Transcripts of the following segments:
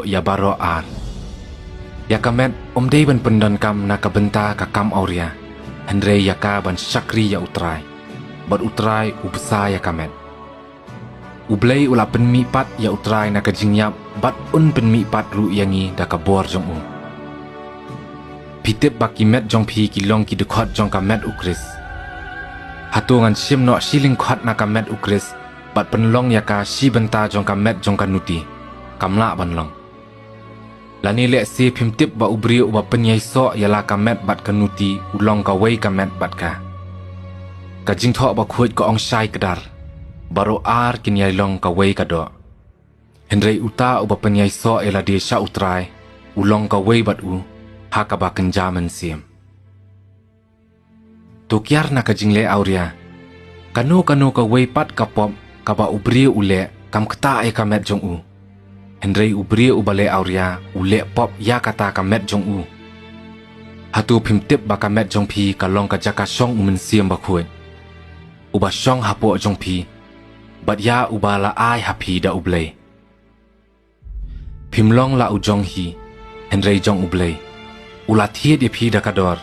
ya baro ar. Ya kamet omdei ban pendan kam na kabenta ka kam auria. Henry ya ka ban syakri ya utrai. Bat utrai ubesa ya kamet. Ublei ula penmi pat ya utrai na kajingyap bat un penmi pat ru yangi da kabor jong u. Pitip baki met jong pi kilong ki dekot jong kamet ukris. Hatungan sim no siling kot na kamet ukris bat penlong ya ka si benta jong kamet jong kanuti. Kamla banlong. Lani lek si pimtip ba ubri uba penyai so yala kamet bat kanuti ulong ka wei kamet bat ka. Kajing thok ba khuit ko ong syai kedar. Baro ar kinyai long ka wei ka do. Henry uta uba penyai so ela desa utrai ulong ka wei bat u haka ba kenjaman sim. Tukiar na kajing le auria. Kanu ka wei pat kapop ka ba ubri ule kam kata e kamet jong u. Henry ubri ubale auria ule pop ya kata kamet jong u. Hatu pimtip ba kamet jong pi kalong ka jaka syong umen siam ba khuit. Uba syong hapo jong pi bat ya ubala ai hapi da ublei. Pimlong la ujong hi Henry jong ublei. Ulat hi di pi da kador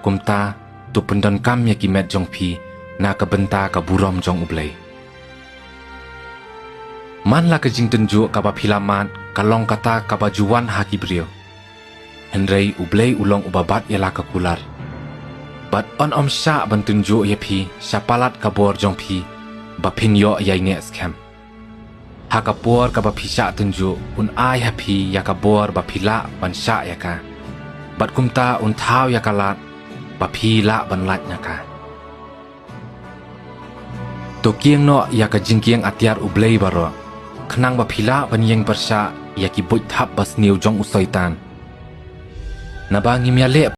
kumta tu pendan kam ya kimet jong pi na kabenta ka burom jong ublei. Man la kajing tenju kaba pilamat kalong kata kaba juan haki brio. Henry ublei ulong ubabat yala kakular. Bat on om sya ban tenju ya pi syapalat kabor jong pi bapin yo yai ne scam. Hakapor kaba pisya tenju un ai hapi ya kabor bapila ban sya ya ka. Bat kumta un tau ya kalat bapila ban lat ya ka. To kieng no ya ka jingkieng atiar ublei baro. Kenang bapila banyeng persya ya ki boit thap bas niu jong usaitan. Nabangi miale